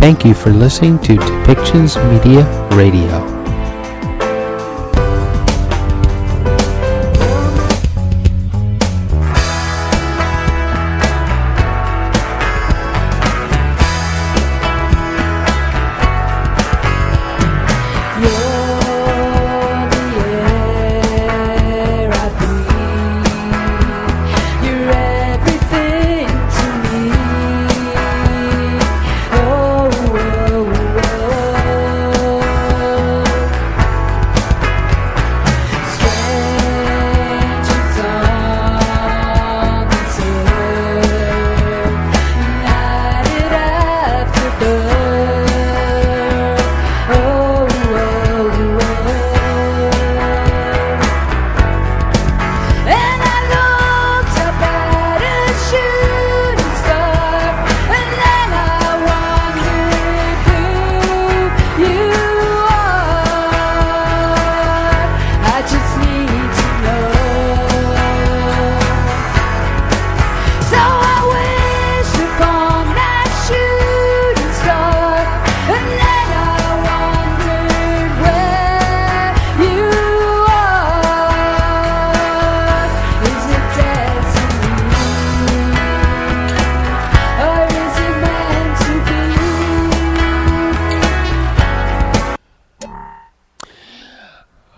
Thank you for listening to Depictions Media Radio.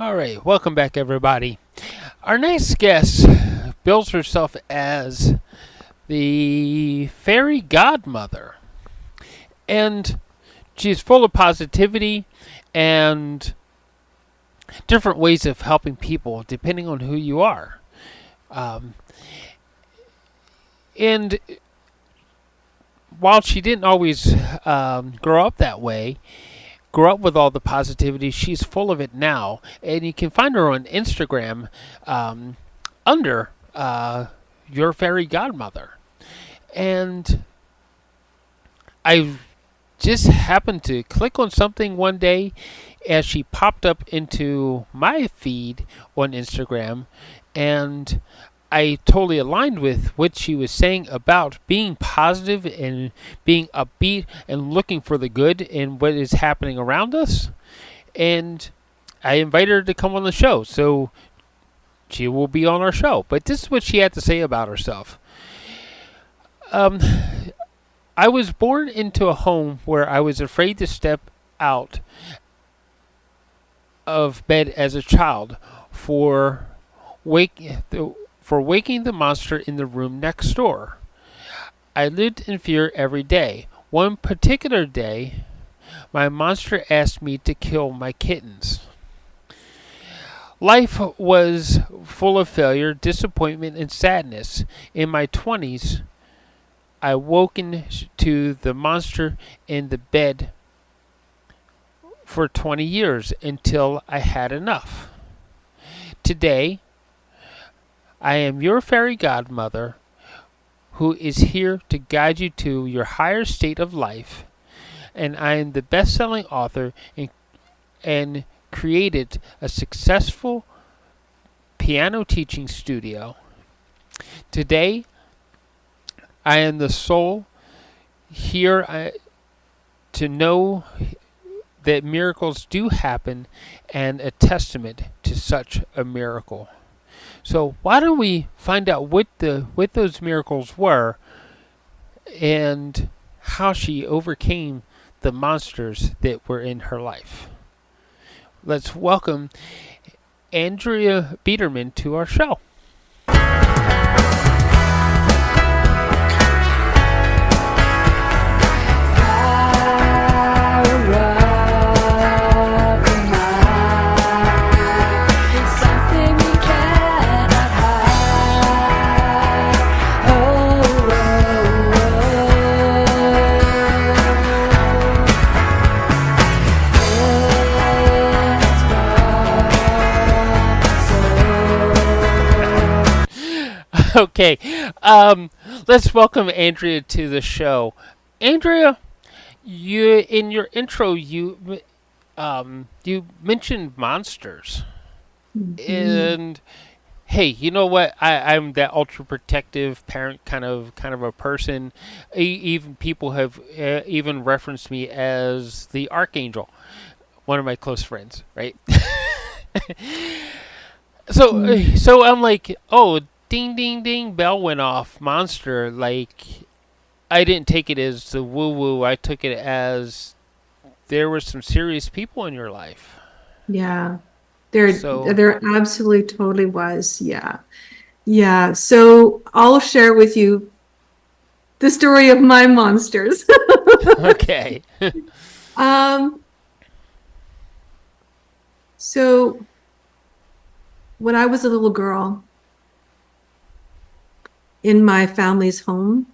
Alright, welcome back everybody. Our next guest bills herself as the Fairy Godmother. And she's full of positivity and different ways of helping people depending on who you are. And while she didn't always grow up that way, grow up with all the positivity, she's full of it now. And you can find her on Instagram under Your Fairy Godmother. And I just happened to click on something one day as she popped up into my feed on Instagram, and I totally aligned with what she was saying about being positive and being upbeat and looking for the good in what is happening around us. And I invited her to come on the show, so she will be on our show. But this is what she had to say about herself. I was born into a home where I was afraid to step out of bed as a child for waking the monster in the room next door. I lived in fear every day. One particular day, my monster asked me to kill my kittens. Life was full of failure, disappointment, and sadness. In my 20s, I awoken to the monster in the bed for 20 years until I had enough. Today, I am your fairy godmother who is here to guide you to your higher state of life, and I am the best-selling author and created a successful piano teaching studio. Today, I am the soul here to know that miracles do happen and a testament to such a miracle. So why don't we find out what those miracles were and how she overcame the monsters that were in her life. Let's welcome Andrea Biederman to our show. Okay, let's welcome Andrea to the show. Andrea, you in your intro you mentioned monsters, and hey, you know what? I'm that ultra protective parent kind of a person. Even people have even referenced me as the archangel, one of my close friends, right? Mm. So I'm like, oh, ding, ding, ding, bell went off, monster. Like, I didn't take it as the woo woo. I took it as there were some serious people in your life. Yeah. There, So, there absolutely totally was. Yeah. Yeah. So I'll share with you the story of my monsters. okay. Um, so when I was a little girl in my family's home,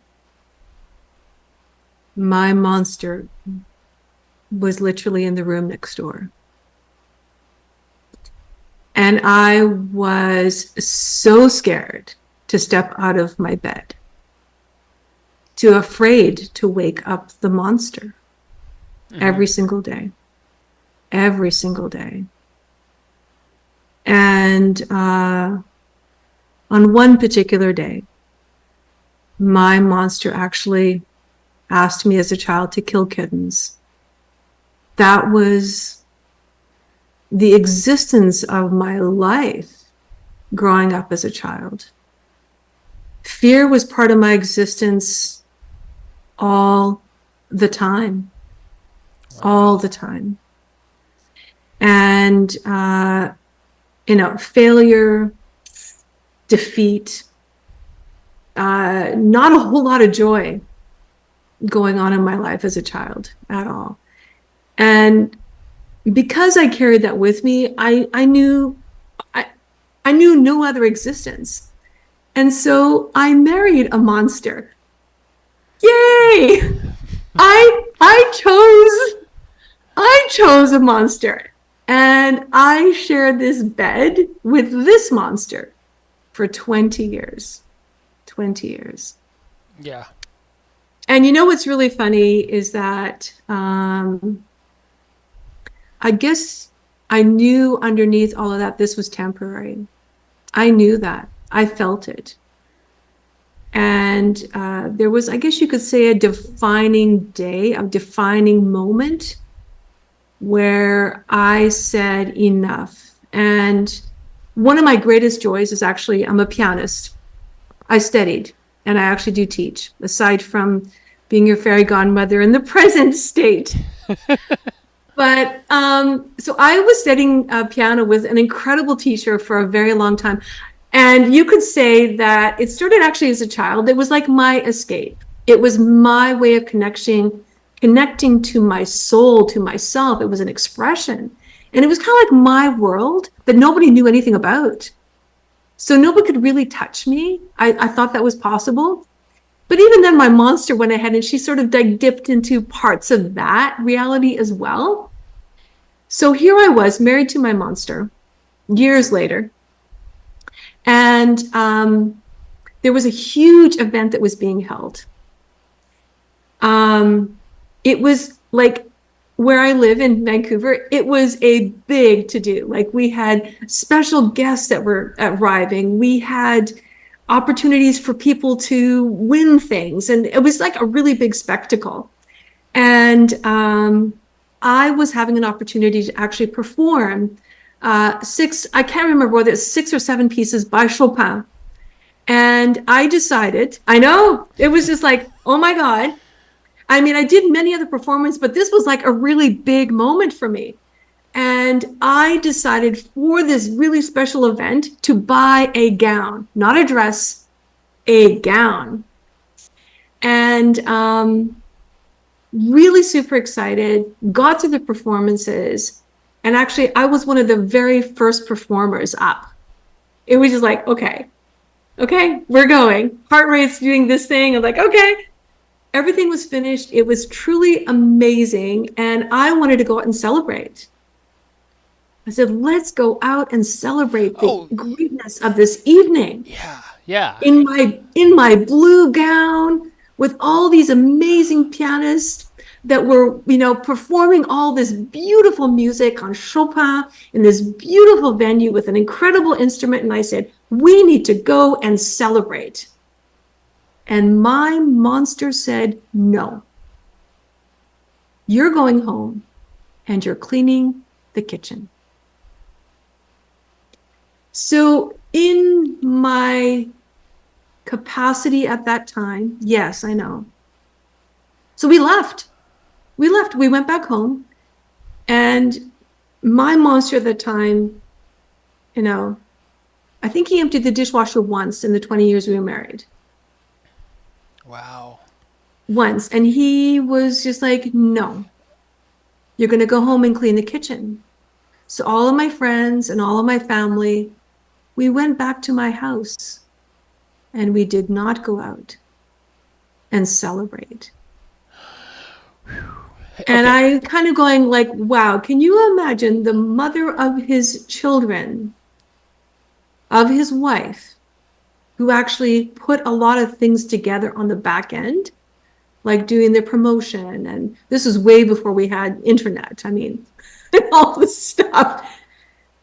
my monster was literally in the room next door. And I was so scared to step out of my bed, too afraid to wake up the monster Hmm. every single day, every single day. And on one particular day, my monster actually asked me as a child to kill kittens. That was the existence of my life growing up as a child. Fear was part of my existence all the time, all Wow. the time. And, failure, defeat, not a whole lot of joy going on in my life as a child at all. And because I carried that with me, I, I knew no other existence. And so I married a monster. Yay! I chose a monster. And I shared this bed with this monster for 20 years. 20 years. Yeah. And you know what's really funny is that I guess I knew underneath all of that this was temporary. I knew that. I felt it. And there was, I guess you could say, a defining day, a defining moment where I said enough. And one of my greatest joys is actually, I'm a pianist. I studied and I actually do teach, aside from being your fairy godmother in the present state. But so I was studying piano with an incredible teacher for a very long time. And you could say that it started actually as a child. It was like my escape. It was my way of connecting to my soul, to myself. It was an expression. And it was kind of like my world that nobody knew anything about. So nobody could really touch me. I thought that was possible. But even then, my monster went ahead and she sort of dipped into parts of that reality as well. So here I was, married to my monster years later. And there was a huge event that was being held. Um, it was like where I live in Vancouver, it was a big to do. Like we had special guests that were arriving. We had opportunities for people to win things. And it was like a really big spectacle. And I was having an opportunity to actually perform I can't remember whether it's 6 or 7 pieces by Chopin. And I decided, I know, it was just like, oh my God. I mean, I did many other performances, but this was like a really big moment for me. And I decided for this really special event to buy a gown, not a dress, a gown. And really super excited, got to the performances. And actually, I was one of the very first performers up. It was just like, okay, we're going. Heart rate's doing this thing. I'm like, okay. Everything was finished. It was truly amazing. And I wanted to go out and celebrate. I said, let's go out and celebrate the Oh, greatness of this evening yeah. Yeah. in my blue gown with all these amazing pianists. that were, performing all this beautiful music on Chopin in this beautiful venue with an incredible instrument. And I said, we need to go and celebrate. And my monster said, no, you're going home and you're cleaning the kitchen. So in my capacity at that time, yes, I know. So we left. We went back home, and my monster at the time, I think he emptied the dishwasher once in the 20 years we were married. Wow. Once. And he was just like, no, you're going to go home and clean the kitchen. So all of my friends and all of my family, we went back to my house, and we did not go out and celebrate. And Okay. I kind of going like, wow, can you imagine the mother of his children, of his wife, who actually put a lot of things together on the back end, like doing their promotion. And this is way before we had internet. I mean, all this stuff.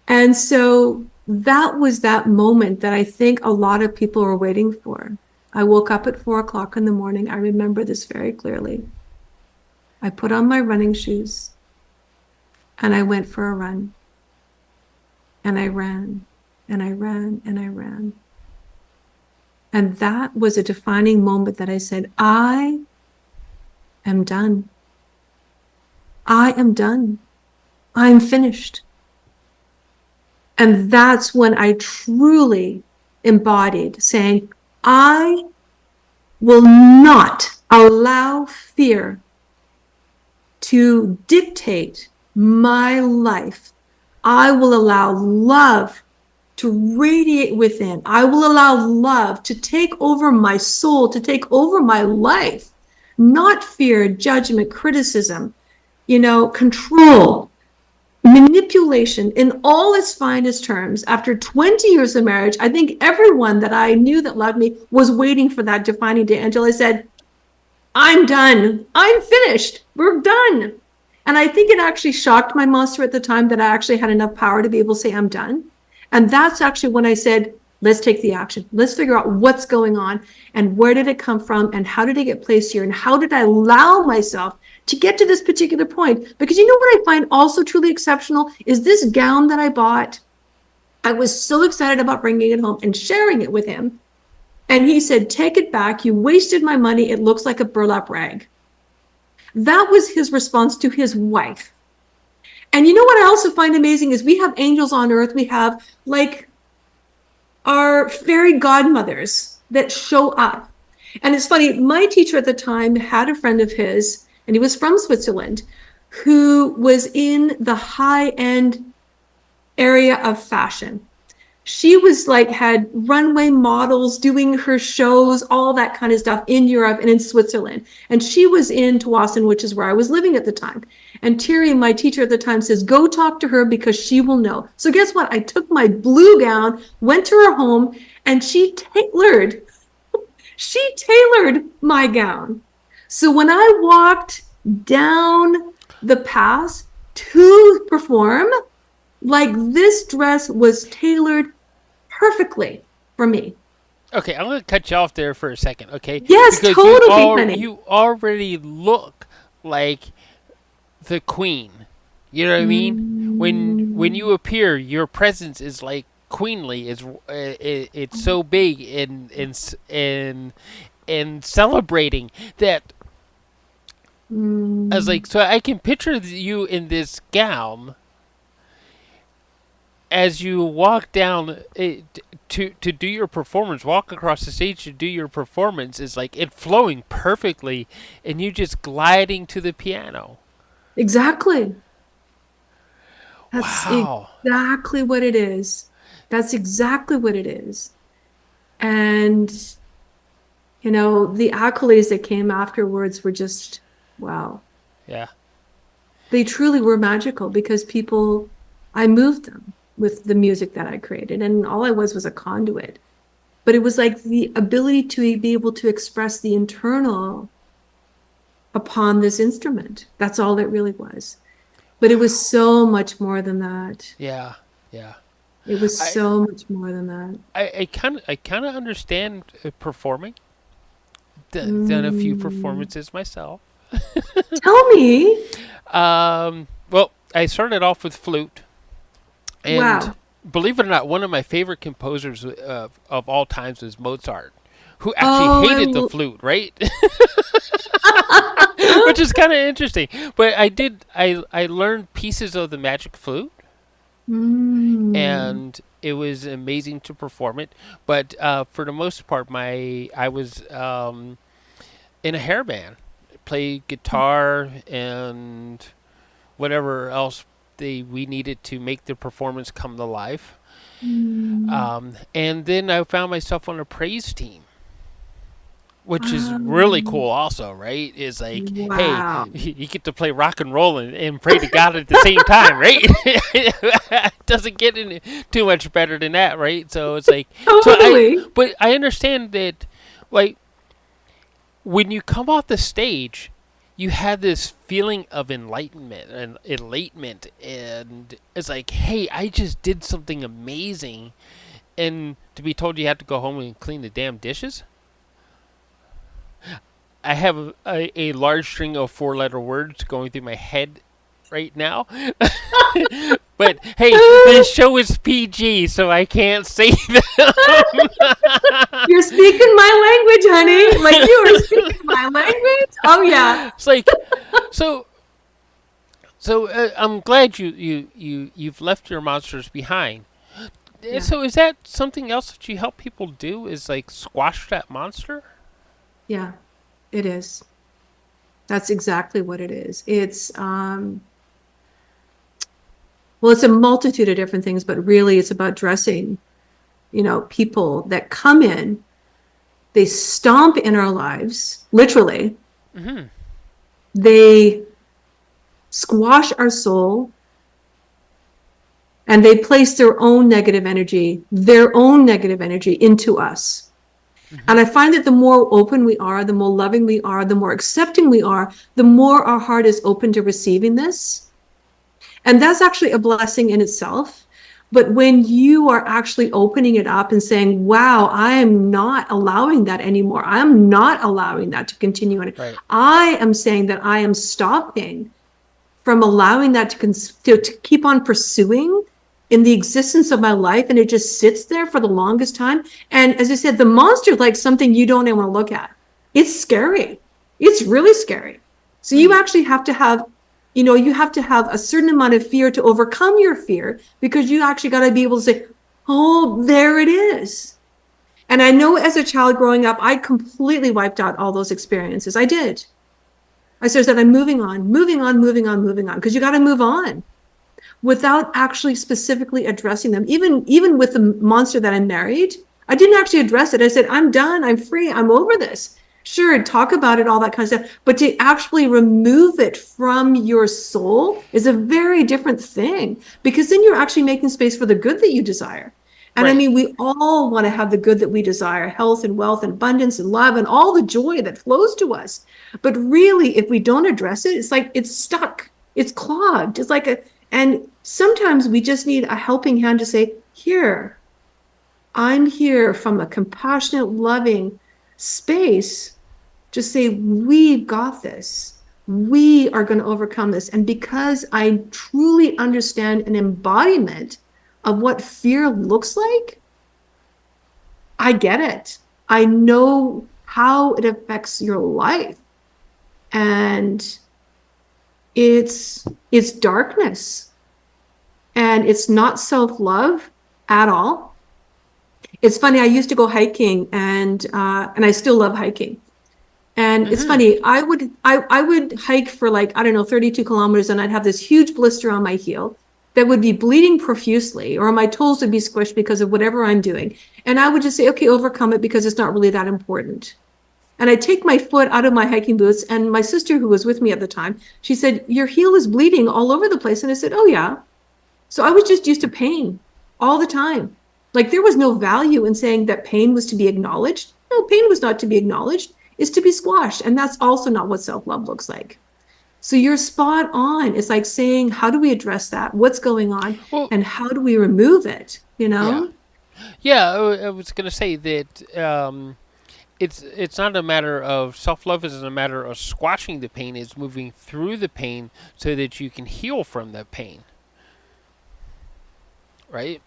And so that was that moment that I think a lot of people were waiting for. I woke up at 4 o'clock in the morning. I remember this very clearly. I put on my running shoes and I went for a run. And I ran and I ran and I ran. And that was a defining moment that I said, I am done. I am done. I'm finished. And that's when I truly embodied saying, I will not allow fear to dictate my life. I will allow love to radiate within. I will allow love to take over my soul, to take over my life, not fear, judgment, criticism, control, manipulation in all its finest terms. After 20 years of marriage, I think everyone that I knew that loved me was waiting for that defining day until I said, I'm done. I'm finished. We're done. And I think it actually shocked my monster at the time that I actually had enough power to be able to say, I'm done. And that's actually when I said, let's take the action. Let's figure out what's going on and where did it come from and how did it get placed here and how did I allow myself to get to this particular point? Because you know what I find also truly exceptional is this gown that I bought. I was so excited about bringing it home and sharing it with him. And he said, take it back. You wasted my money. It looks like a burlap rag. That was his response to his wife. And you know what I also find amazing is we have angels on earth. We have like our fairy godmothers that show up. And it's funny, my teacher at the time had a friend of his, and he was from Switzerland, who was in the high-end area of fashion. She was like, had runway models doing her shows, all that kind of stuff in Europe and in Switzerland. And she was in Tawasin, which is where I was living at the time. And Terry, my teacher at the time, says, go talk to her because she will know. So guess what? I took my blue gown, went to her home, and she tailored my gown. So when I walked down the path to perform, like this dress was tailored perfectly for me. Okay, I'm going to cut you off there for a second, okay? Yes, Because totally, honey. you already look like the queen. You know what I mean? When you appear, your presence is like queenly. It's so big and celebrating that I was like, so I can picture you in this gown as you walk down to do your performance, walk across the stage to do your performance is like it flowing perfectly, and you just gliding to the piano. Exactly. That's Wow. exactly what it is. That's exactly what it is. And, the accolades that came afterwards were just, wow. Yeah. They truly were magical because I moved them with the music that I created. And all I was a conduit. But it was like the ability to be able to express the internal upon this instrument. That's all it really was. But it was so much more than that. Yeah, yeah. It was I so much more than that. I kind of understand performing. Done a few Mm. performances myself. Tell me. Well, I started off with flute, and Wow. believe it or not, one of my favorite composers of all times was Mozart, who actually hated the Oh, flute, right? Which is kind of interesting. But I learned pieces of the magic flute, mm. and it was amazing to perform it. But for the most part, my I was in a hair band, play guitar and whatever else we needed to make the performance come to life. Mm. And then I found myself on a praise team, which is really Um, cool also, right? Is like, hey, wow. you get to play rock and roll and pray to God at the same time, right? It doesn't get any too much better than that, right? So it's like, Totally. but I understand that, like, when you come off the stage, you have this feeling of enlightenment and elatement, and it's like, hey, I just did something amazing, and to be told you have to go home and clean the damn dishes. I have a large string of four-letter words going through my head right now. But hey, this show is PG, so I can't say them. You're speaking my language, honey. Like you are speaking my language. Oh yeah. It's like, so I'm glad you've left your monsters behind. Yeah. So is that something else that you help people do? Is like squash that monster? Yeah. It is. That's exactly what it is. Well, it's a multitude of different things, but really it's about dressing, people that come in, they stomp in our lives, literally. Mm-hmm. They squash our soul and they place their own negative energy into us. Mm-hmm. And I find that the more open we are, the more loving we are, the more accepting we are, the more our heart is open to receiving this. And that's actually a blessing in itself. But when you are actually opening it up and saying, wow, I am not allowing that anymore. I'm not allowing that to continue. And Right. I am saying that I am stopping from allowing that to keep on pursuing in the existence of my life. And it just sits there for the longest time. And as I said, the monster is like something you don't even want to look at. It's scary. It's really scary. So you Mm. actually have to have, you have to have a certain amount of fear to overcome your fear, because you actually got to be able to say, oh, there it is. And I know as a child growing up, I completely wiped out all those experiences. I did. I said, I'm moving on, moving on, moving on, moving on, because you got to move on without actually specifically addressing them. Even with the monster that I married, I didn't actually address it. I said, I'm done. I'm free. I'm over this. Sure, talk about it, all that kind of stuff. But to actually remove it from your soul is a very different thing, because then you're actually making space for the good that you desire. And I Right. mean, we all want to have the good that we desire, health and wealth and abundance and love and all the joy that flows to us. But really, if we don't address it, it's like it's stuck, it's clogged. And sometimes we just need a helping hand to say, here, I'm here from a compassionate, loving space. Just say, we've got this. We are going to overcome this. And because I truly understand an embodiment of what fear looks like, I get it. I know how it affects your life. And it's darkness, and it's not self-love at all. It's funny, I used to go hiking, and I still love hiking. And it's Mm-hmm. funny, I would hike for like, I don't know, 32 kilometers, and I'd have this huge blister on my heel that would be bleeding profusely, or my toes would be squished because of whatever I'm doing. And I would just say, okay, overcome it, because it's not really that important. And I take my foot out of my hiking boots, and my sister, who was with me at the time, she said, your heel is bleeding all over the place. And I said, oh yeah. So I was just used to pain all the time. Like there was no value in saying that pain was to be acknowledged. No, pain was not to be acknowledged. is to be squashed. And that's also not what self-love looks like. So you're spot on. It's like saying, how do we address that? What's going on? Well, And how do we remove it? You yeah, know? yeah. I was gonna say that it's not a matter of self love. Isn't a matter of squashing the pain. It's moving through the pain so that you can heal from the pain. Right?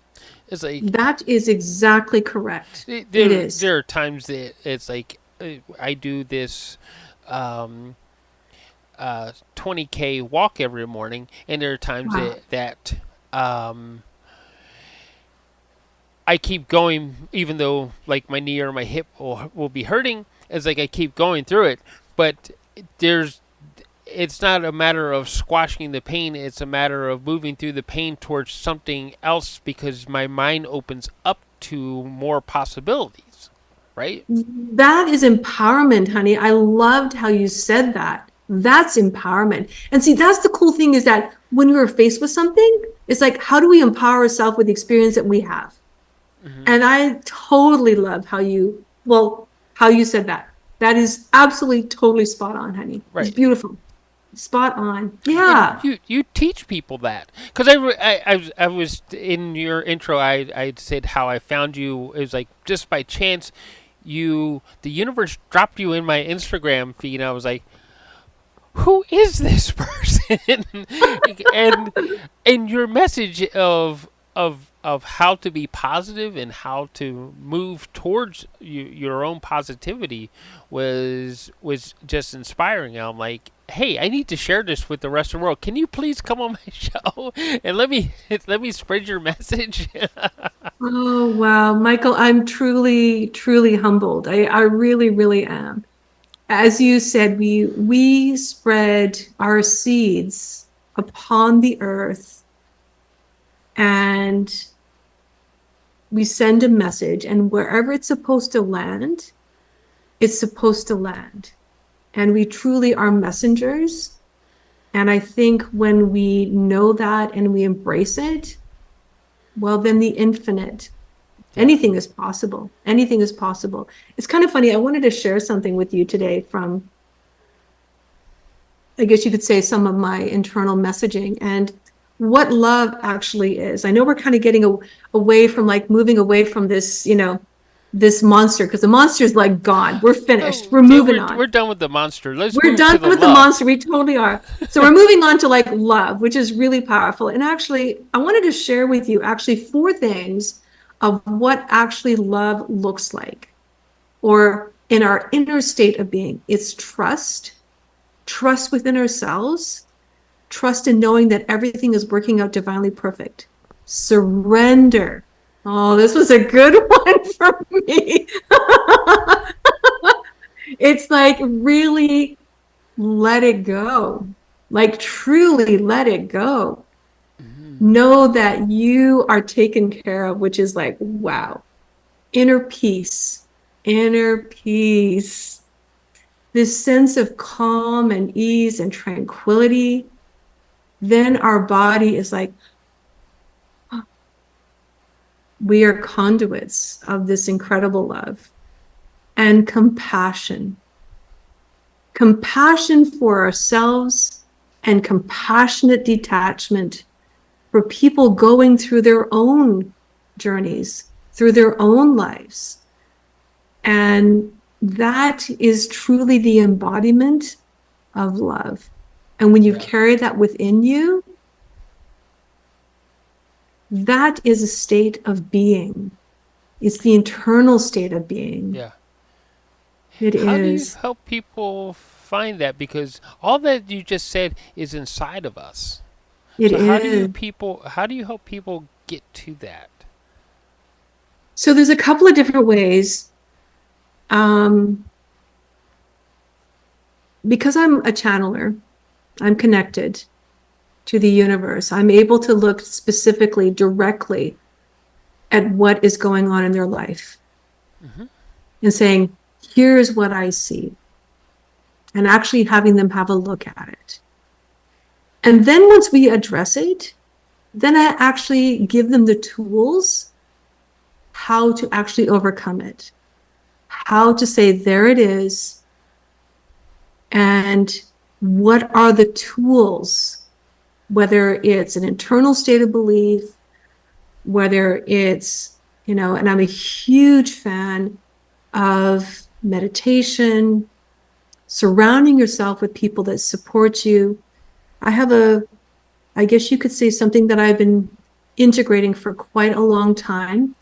It's like That is exactly correct. It there is. are times that it's like I do this. Um, 20K walk every morning, and there are times Wow. that um, I keep going, even though like my knee or my hip will be hurting. It's like I keep going through it, but there's it's not a matter of squashing the pain. It's a matter of moving through the pain towards something else because my mind opens up to more possibilities. Right? That is empowerment, honey. I loved how you said that. That's empowerment. And see, that's the cool thing is that when we're faced with something, it's like, how do we empower ourselves with the experience that we have? Mm-hmm. And I totally love how you said that. That is absolutely totally spot on, honey. It's Right. beautiful. Spot on. And Yeah. you teach people that because I was in your intro. I said how I found you. It was like just by chance. The universe dropped you in my Instagram feed. And I was like, who is this person? and and your message of how to be positive and how to move towards your own positivity was just inspiring. I'm like, hey, I need to share this with the rest of the world. Can you please come on my show and let me spread your message? Oh, wow. Michael, I'm truly, truly humbled. I really, really am. As you said, we spread our seeds upon the earth and we send a message, and wherever it's supposed to land, it's supposed to land. And we truly are messengers. And I think when we know that and we embrace it, well, then the infinite, Yeah. anything is possible. Anything is possible. It's kind of funny. I wanted to share something with you today from, I guess you could say, some of my internal messaging and what love actually is. I know we're kind of getting away from like moving away from this, this monster, because the monster is like gone. We're finished. Oh, We're yeah, moving on. we're done with the monster. Let's We're move done to the with the love. monster. We totally are. So we're moving on to like love, which is really powerful. And actually, I wanted to share with you actually 4 things of what actually love looks like, or in our inner state of being. It's trust, trust within ourselves, trust in knowing that everything is working out divinely perfect. Surrender. Oh, this was a good one for me. It's like really let it go. Like truly let it go. Mm-hmm. Know that you are taken care of, which is like, wow. Inner peace, inner peace. This sense of calm and ease and tranquility. Then our body is like, we are conduits of this incredible love and compassion. Compassion for ourselves and compassionate detachment for people going through their own journeys, through their own lives. And that is truly the embodiment of love. And when you Yeah. carry that within you, that is a state of being. It's the internal state of being. Yeah. It How do you is. help people find that? Because all that you just said is inside of us. It So is. how do you help people get to that? So there's a couple of different ways. Um, because I'm a channeler, I'm connected to the universe. I'm able to look specifically, directly at what is going on in their life Mm-hmm. and saying, here's what I see, and actually having them have a look at it. And then once we address it, then I actually give them the tools how to actually overcome it, how to say, there it is. And what are the tools, whether it's an internal state of belief, whether it's, and I'm a huge fan of meditation, surrounding yourself with people that support you. I have I guess you could say something that I've been integrating for quite a long time.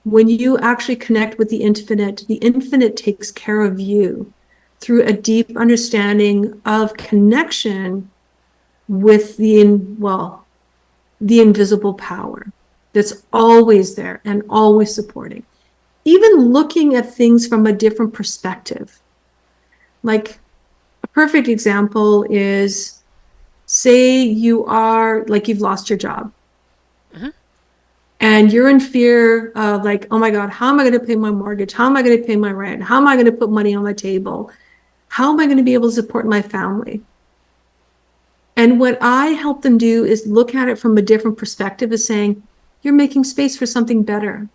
When you actually connect with the infinite takes care of you through a deep understanding of connection with the invisible power that's always there and always supporting. Even looking at things from a different perspective. Like a perfect example is, say you've lost your job Hmm. and you're in fear of like, oh my God, how am I going to pay my mortgage? How am I going to pay my rent? How am I going to put money on the table? How am I going to be able to support my family? And what I help them do is look at it from a different perspective, of saying, you're making space for something better.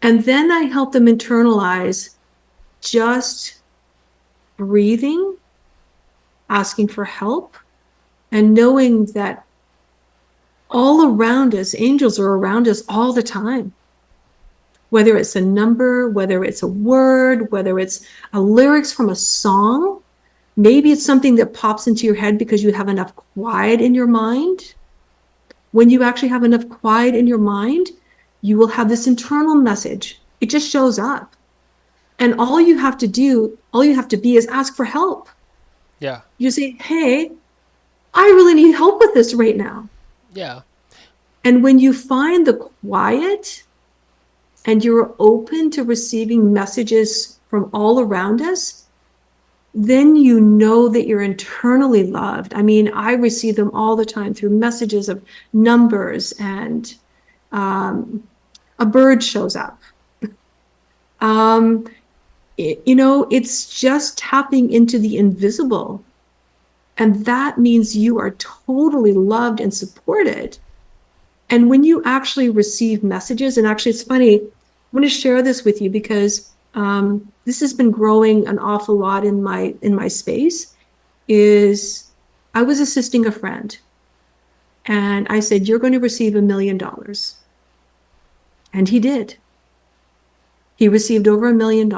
And then I help them internalize just breathing, asking for help, and knowing that all around us, angels are around us all the time. Whether it's a number, whether it's a word, whether it's a lyrics from a song, maybe it's something that pops into your head because you have enough quiet in your mind. When you actually have enough quiet in your mind, you will have this internal message. It just shows up. And all you have to be is ask for help. Yeah. You say, hey, I really need help with this right now. Yeah. And when you find the quiet and you're open to receiving messages from all around us, then you know that you're internally loved. I mean, I receive them all the time through messages of numbers, and a bird shows up. Um, it's just tapping into the invisible. And that means you are totally loved and supported. And when you actually receive messages, and actually it's funny, I want to share this with you because this has been growing an awful lot in my space, is I was assisting a friend and I said, you're going to receive $1 million. And he did. He received over $1 million.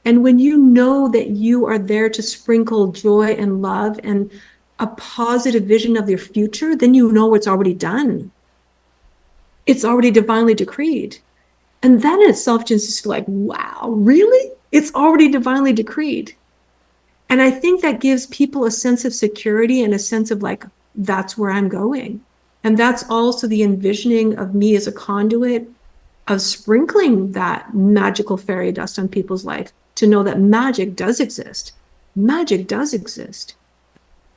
And when you know that you are there to sprinkle joy and love and a positive vision of your future, then you know it's already done. It's already divinely decreed. And that in itself just is like, wow, really? It's already divinely decreed. And I think that gives people a sense of security and a sense of like, that's where I'm going. And that's also the envisioning of me as a conduit of sprinkling that magical fairy dust on people's life to know that magic does exist. Magic does exist.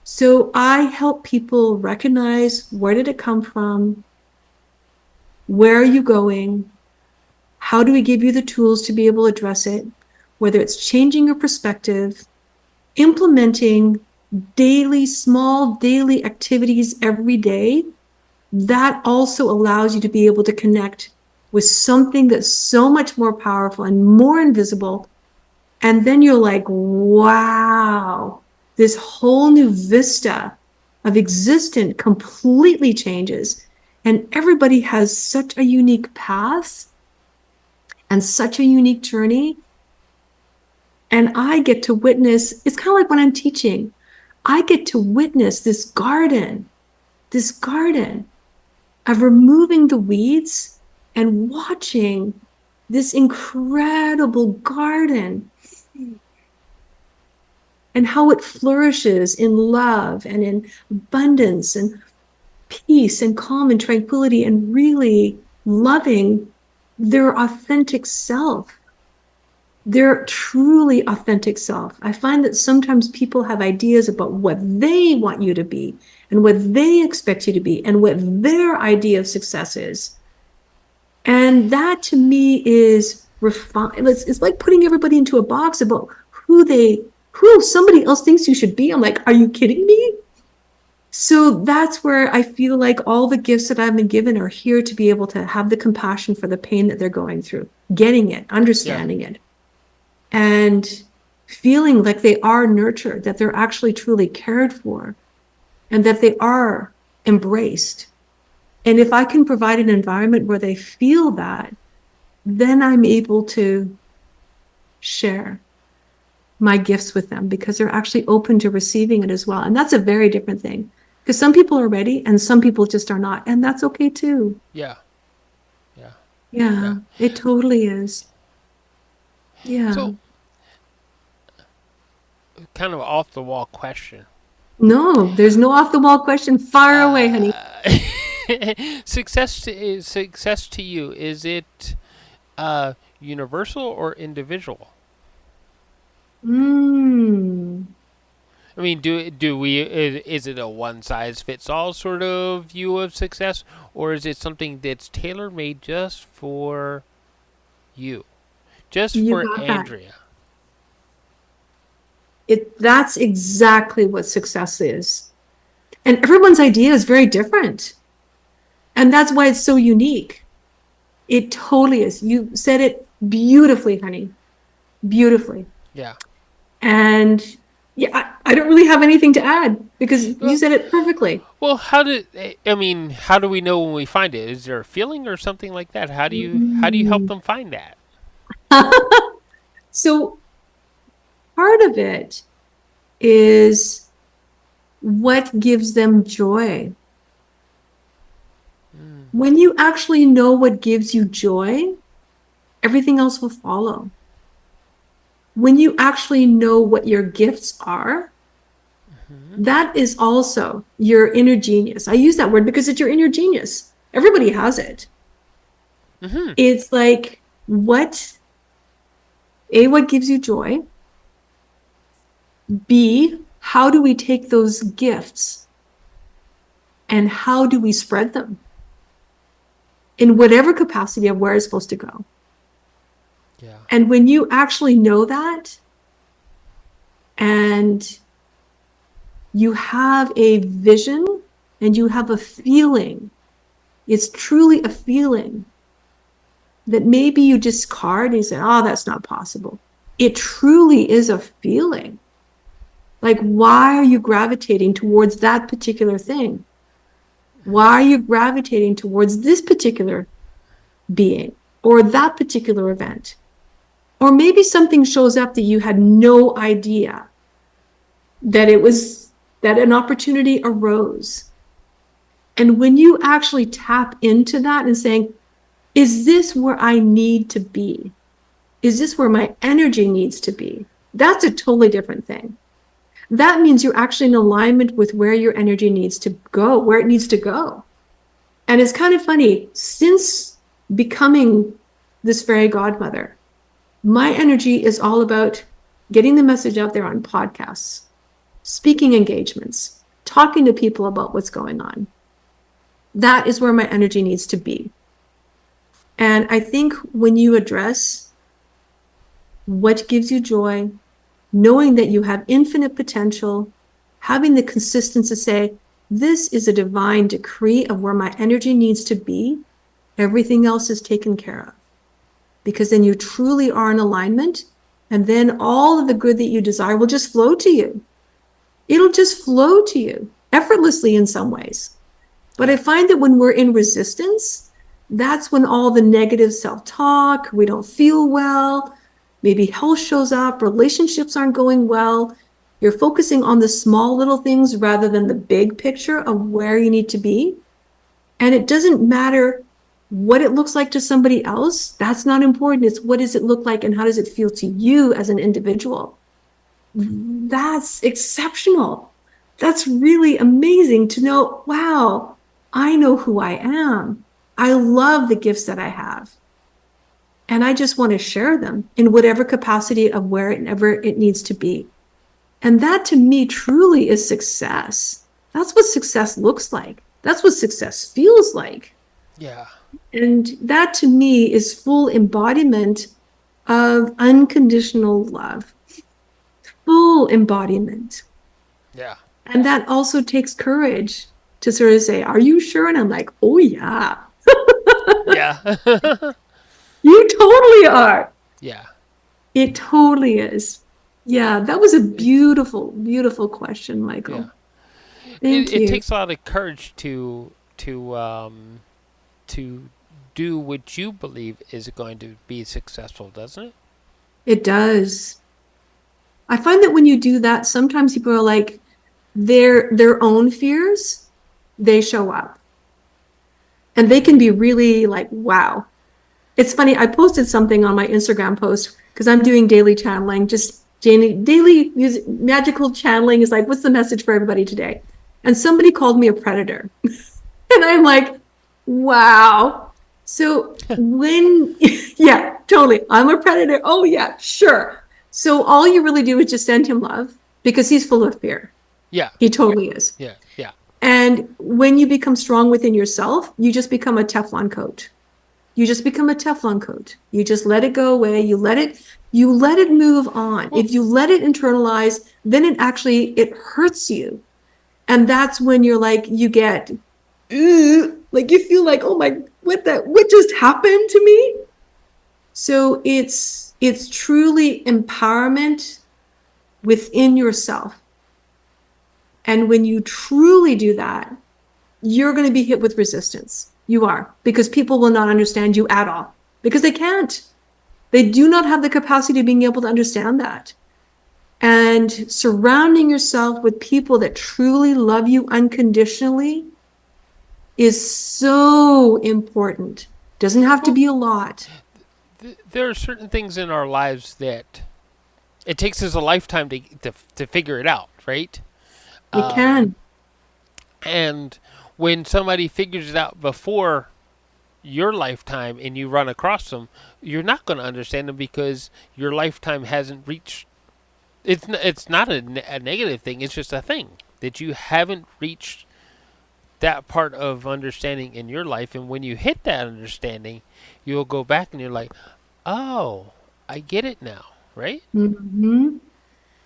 So I help people recognize, where did it come from? Where are you going? How do we give you the tools to be able to address it? Whether it's changing your perspective, implementing small daily activities every day, that also allows you to be able to connect with something that's so much more powerful and more invisible. And then you're like, wow, this whole new vista of existence completely changes. And everybody has such a unique path and such a unique journey. And I get to witness, it's kind of like when I'm teaching, I get to witness this garden of removing the weeds and watching this incredible garden and how it flourishes in love and in abundance and peace and calm and tranquility and really loving their authentic self, their truly authentic self. I find that sometimes people have ideas about what they want you to be and what they expect you to be and what their idea of success is. And that to me is refined. It's like putting everybody into a box about who somebody else thinks you should be. I'm like, are you kidding me? So that's where I feel like all the gifts that I've been given are here to be able to have the compassion for the pain that they're going through, getting it, Yeah. understanding it. And feeling like they are nurtured, that they're actually truly cared for, and that they are embraced. And if I can provide an environment where they feel that, then I'm able to share my gifts with them because they're actually open to receiving it as well. And that's a very different thing because some people are ready and some people just are not. And that's okay too. Yeah. Yeah. Yeah. Yeah, it totally is. Yeah. So, kind of off the wall question. No, there's no off the wall question. Fire away, honey. Uh, success to you, is it universal or individual? Mm, I mean, do we is it a one size fits all sort of view of success, or is it something that's tailor made just for you, just you for got that. Andrea? That's exactly what success is. And everyone's idea is very different. And that's why it's so unique. It totally is. You said it beautifully, honey. Beautifully. Yeah. And yeah, I don't really have anything to add because you Well, said it perfectly. well, how do we know when we find it? Is there a feeling or something like that? How do you help Mm. them find that? So part of it is what gives them joy. Mm. When you actually know what gives you joy, everything else will follow. When you actually know what your gifts are, Hmm. that is also your inner genius. I use that word because it's your inner genius. Everybody has it. Hmm. It's like what gives you joy? B, how do we take those gifts and how do we spread them in whatever capacity of where it's supposed to go? Yeah. And when you actually know that and you have a vision and you have a feeling, it's truly a feeling that maybe you discard and you say, oh, that's not possible. It truly is a feeling. Like, why are you gravitating towards that particular thing? Why are you gravitating towards this particular being or that particular event? Or maybe something shows up that you had no idea that an opportunity arose. And when you actually tap into that and saying, is this where I need to be? Is this where my energy needs to be? That's a totally different thing. That means you're actually in alignment with where your energy needs to go, where it needs to go. And it's kind of funny, since becoming this fairy godmother, my energy is all about getting the message out there on podcasts, speaking engagements, talking to people about what's going on. That is where my energy needs to be. And I think when you address what gives you joy, knowing that you have infinite potential, having the consistency to say, this is a divine decree of where my energy needs to be, everything else is taken care of. Because then you truly are in alignment, and then all of the good that you desire will just flow to you. It'll just flow to you effortlessly in some ways. But I Yeah. find that when we're in resistance, that's when all the negative self-talk, we don't feel well, maybe health shows up, relationships aren't going well. You're focusing on the small little things rather than the big picture of where you need to be. And it doesn't matter what it looks like to somebody else. That's not important. It's what does it look like and how does it feel to you as an individual? That's exceptional. That's really amazing to know, wow, I know who I am. I love the gifts that I have. And I just want to share them in whatever capacity of wherever it needs to be. And that to me truly is success. That's what success looks like. That's what success feels like. Yeah. And that to me is full embodiment of unconditional love, full embodiment. Yeah. And that also takes courage to sort of say, are you sure? And I'm like, oh, yeah, Yeah. you totally are. Yeah. It totally is. Yeah, that was a It's beautiful, beautiful question, yeah. Michael. It Thank it you. takes a lot of courage to do what you believe is going to be successful, doesn't it? It does. I find that when you do that, sometimes people are like their own fears, they show up. And they can be Mm. really like, wow. It's funny, I posted something on my Instagram post because I'm doing daily channeling, just daily music, magical channeling is like, what's the message for everybody today? And somebody called me a predator. And I'm like, wow. So when, yeah, totally. I'm a predator. Oh, yeah, sure. So all you really do is just send him love because he's full of fear. Yeah, He totally is. yeah, yeah. And when you become strong within yourself, you just become a Teflon coat. You just become a Teflon coat. You just let it go away. You let it move on. Well, If you let it internalize, then it hurts you. And that's when you're like, you get, like you feel like, oh my, what just happened to me? So it's truly empowerment within yourself. And when you truly do that, you're going to be hit with resistance. You are, because people will not understand you at all because they can't. They do not have the capacity of being able to understand that. And surrounding yourself with people that truly love you unconditionally is so important. Doesn't have to well, be a lot. there are certain things in our lives that it takes us a lifetime to figure it out, right? It Um, can. and when somebody figures it out before your lifetime and you run across them, you're not going to understand them because your lifetime hasn't reached. It's not a negative thing. It's just a thing that you haven't reached that part of understanding in your life. And when you hit that understanding, you'll go back and you're like, oh, I get it now, right? Mm-hmm.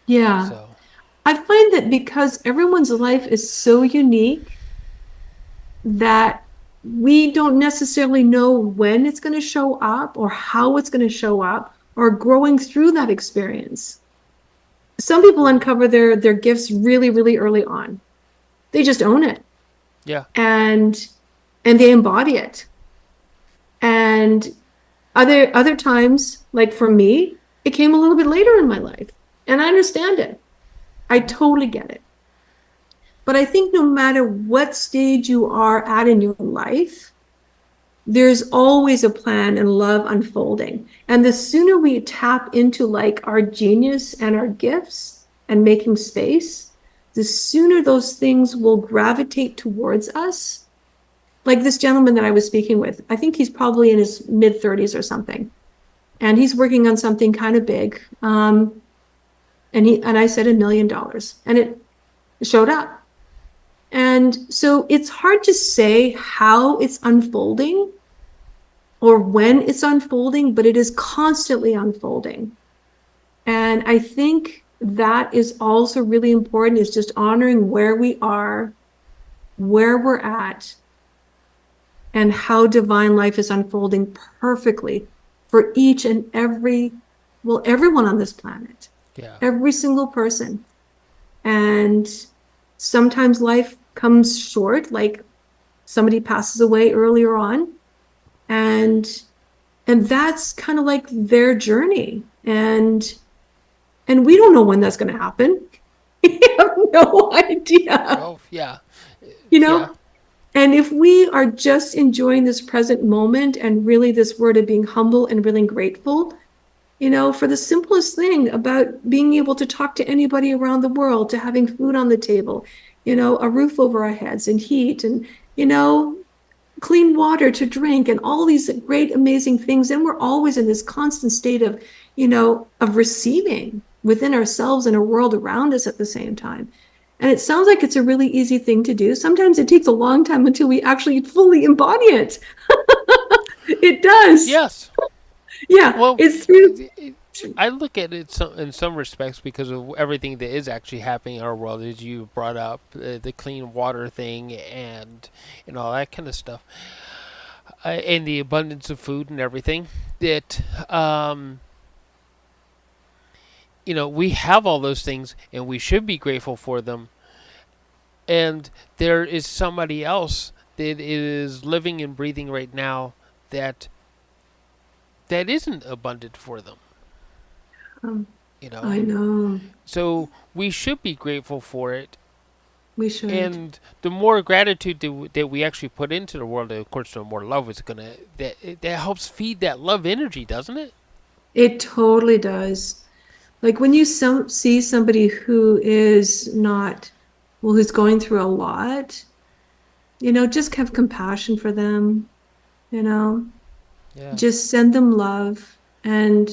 Yeah. So I find that because everyone's life is so unique that we don't necessarily know when it's going to show up or how it's going to show up or growing through that experience. Some people uncover their gifts really, really early on. They just own it yeah, and they embody it. And other times, like for me, it came a little bit later in my life. And I understand it. I totally get it. But I think no matter what stage you are at in your life, there's always a plan and love unfolding. And the sooner we tap into like our genius and our gifts and making space, the sooner those things will gravitate towards us. Like this gentleman that I was speaking with, I think he's probably in his mid 30s or something. And he's working on something kind of big. And I said $1 million and it showed up. And so it's hard to say how it's unfolding or when it's unfolding, but it is constantly unfolding. And I think that is also really important is just honoring where we are, where we're at, and how divine life is unfolding perfectly for each and everyone on this planet, yeah. every single person. And sometimes life comes short, like somebody passes away earlier on, and that's kind of like their journey. And we don't know when that's going to happen. We have no idea, Oh, yeah, you yeah, know? And if we are just enjoying this present moment and really this word of being humble and really grateful, for the simplest thing about being able to talk to anybody around the world, to having food on the table, a roof over our heads and heat and, you know, clean water to drink and all these great, amazing things. And we're always in this constant state of, of receiving within ourselves and a world around us at the same time. And it sounds like it's a really easy thing to do. Sometimes it takes a long time until we actually fully embody it. It does. yes. Yeah. Well, It's through. I look at it in some respects because of everything that is actually happening in our world, as you brought up the clean water thing and all that kind of stuff, and the abundance of food and everything. That we have all those things and we should be grateful for them. And there is somebody else that is living and breathing right now that isn't abundant for them, Um, you know. I know. So we should be grateful for it. We should. And the more gratitude that we actually put into the world, of course, the more love is gonna that helps feed that love energy, doesn't it? It totally does. Like when you see somebody who is not, well, who's going through a lot, just have compassion for them, you know, Yeah. just send them love. And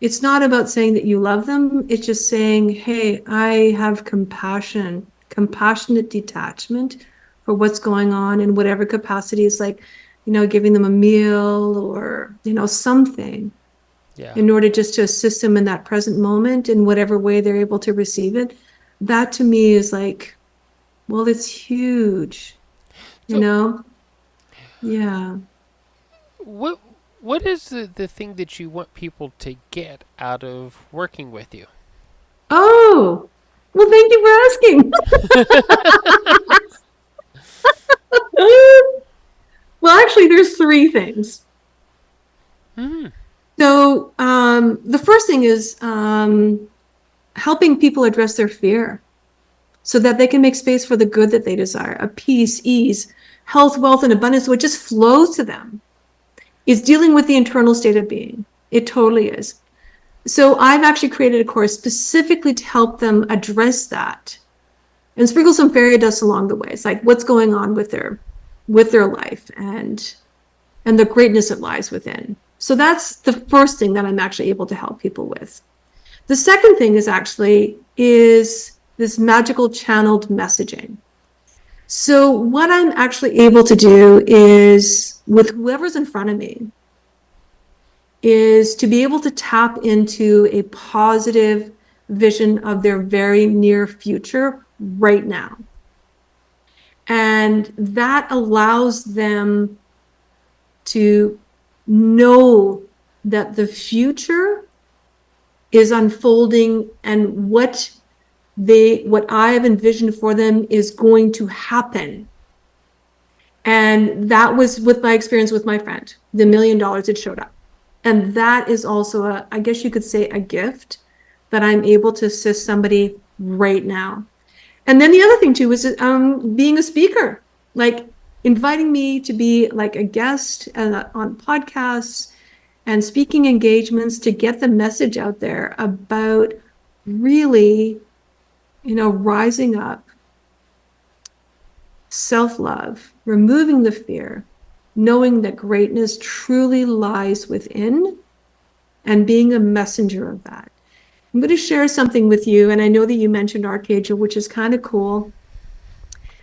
it's not about saying that you love them. It's just saying, hey, I have compassion, compassionate detachment for what's going on in whatever capacity is like, giving them a meal or, something Yeah. in order just to assist them in that present moment in whatever way they're able to receive it. That to me is like, well, it's huge, you So know? Yeah. what what is the thing that you want people to get out of working with you? Oh, well, thank you for asking. Well, actually, there's three things. Hmm. So, the first thing is helping people address their fear so that they can make space for the good that they desire, a peace, ease, health, wealth, and abundance, so it just flows to them. It's dealing with the internal state of being. It totally is. So I've actually created a course specifically to help them address that and sprinkle some fairy dust along the way. It's like what's going on with their life and the greatness that lies within. So that's the first thing that I'm actually able to help people with. The second thing is this magical channeled messaging. So what I'm actually able to do is with whoever's in front of me is to be able to tap into a positive vision of their very near future right now. And that allows them to know that the future is unfolding and what I have envisioned for them is going to happen. And that was with my experience with my friend, the $1 million that showed up. And that is also I guess you could say a gift that I'm able to assist somebody right now. And then the other thing too is being a speaker, like inviting me to be like a guest on podcasts and speaking engagements to get the message out there about really, rising up, self-love, removing the fear, knowing that greatness truly lies within and being a messenger of that. I'm going to share something with you. And I know that you mentioned Archangel, which is kind of cool.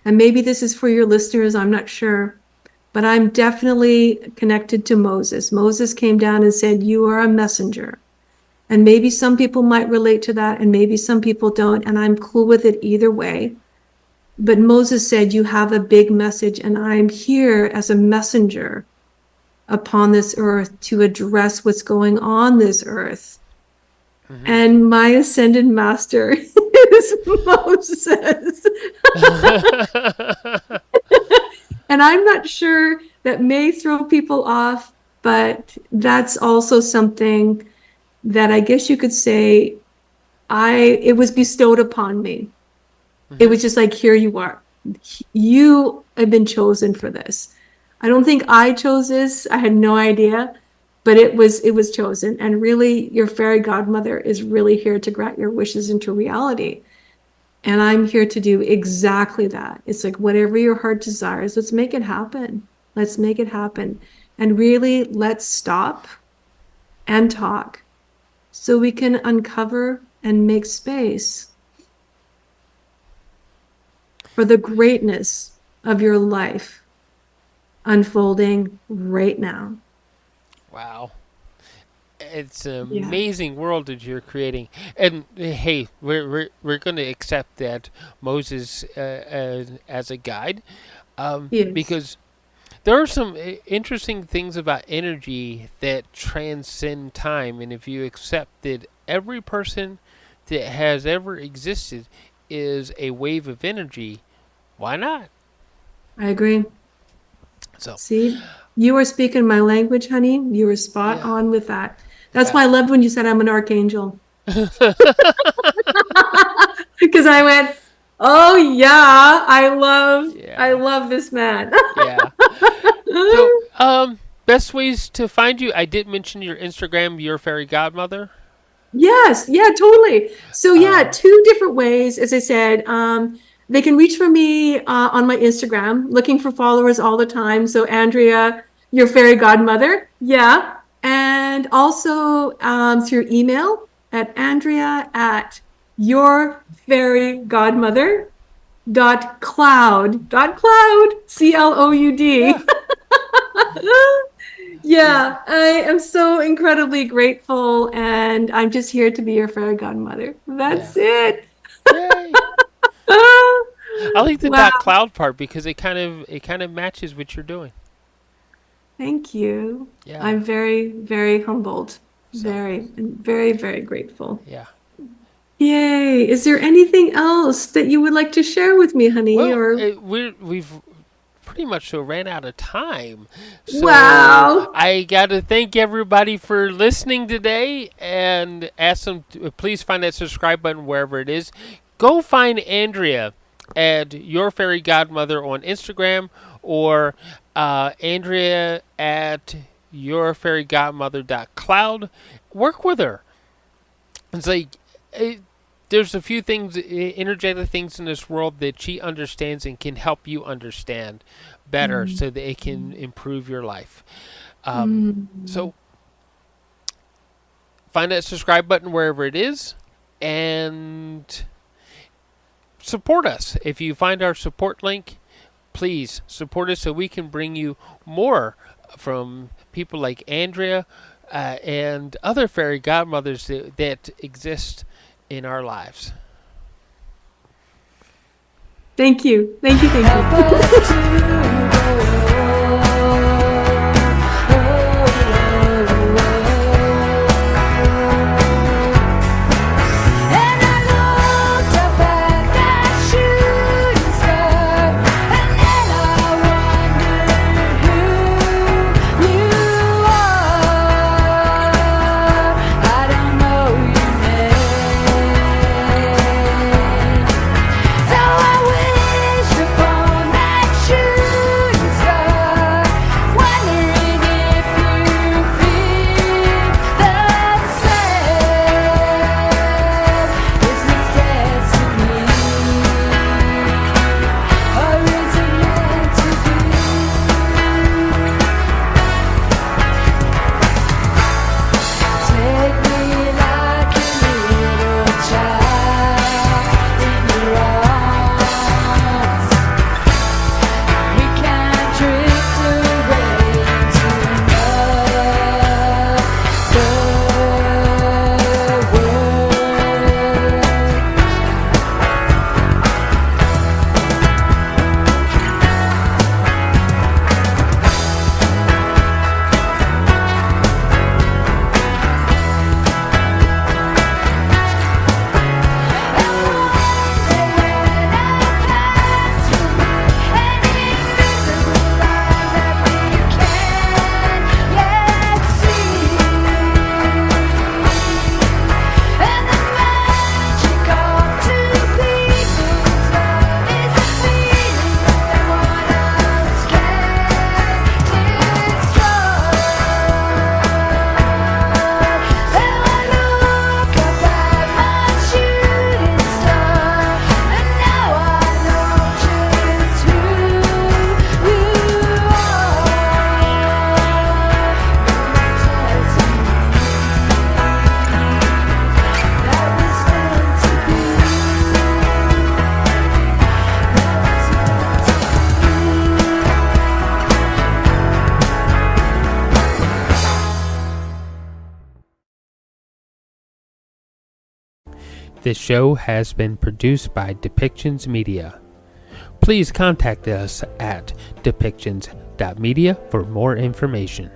And maybe this is for your listeners. I'm not sure. But I'm definitely connected to Moses. Moses came down and said, you are a messenger. And maybe some people might relate to that, and maybe some people don't. And I'm cool with it either way. But Moses said, you have a big message, and I'm here as a messenger upon this earth to address what's going on this earth. Hmm. And my ascended master is Moses. And I'm not sure, that may throw people off, but that's also something that I guess you could say it was bestowed upon me. It Hmm. was just like, here you are. You have been chosen for this. I don't think I chose this. I had no idea, but it was chosen. And really, your fairy godmother is really here to grant your wishes into reality. And I'm here to do exactly that. It's like whatever your heart desires, let's make it happen. Let's make it happen. And really, let's stop and talk so we can uncover and make space for the greatness of your life unfolding right now. Wow. It's an Yeah. amazing world that you're creating. And hey, we're going to accept that Moses as a guide, Yes. because there are some interesting things about energy that transcend time, and if you accept that every person that has ever existed is a wave of energy, why not? I agree. So, See, you were speaking my language, honey. You were spot yeah. on with that. That's Yeah. why I loved when you said I'm an archangel. Because I went, oh yeah, I Yeah. love this man. Yeah. So, best ways to find you. I did mention your Instagram, your fairy godmother. Yes, yeah, totally. So yeah, Um, two different ways. As I said, they can reach for me on my Instagram, looking for followers all the time. So Andrea, your fairy godmother, yeah, and also through email at Andrea at your fairy godmother dot cloud yeah. CLOUD. Yeah. Yeah, I am so incredibly grateful, and I'm just here to be your fairy godmother. Yeah. That's it. Yay. I like the Wow, dot cloud part because it kind of matches what you're doing. thank you. Yeah. I'm very, very humbled. So, Very, very grateful. yeah. Yay. Is there anything else that you would like to share with me, honey? Well, Or we've pretty much so ran out of time. So wow. I got to thank everybody for listening today and ask them to please find that subscribe button wherever it is. Go find Andrea at Your Fairy Godmother on Instagram or Andrea at yourfairygodmother.cloud. Work with her. It's like it, there's a few things, energetic things in this world that she understands and can help you understand better Mm, so that it can improve your life. mm. So find that subscribe button wherever it is and support us. If you find our support link, please support us so we can bring you more from people like Andrea and other fairy godmothers that exist in our lives. Thank you. Thank you. Thank Help you. us to go. This show has been produced by Depictions Media. Please contact us at depictions.media for more information.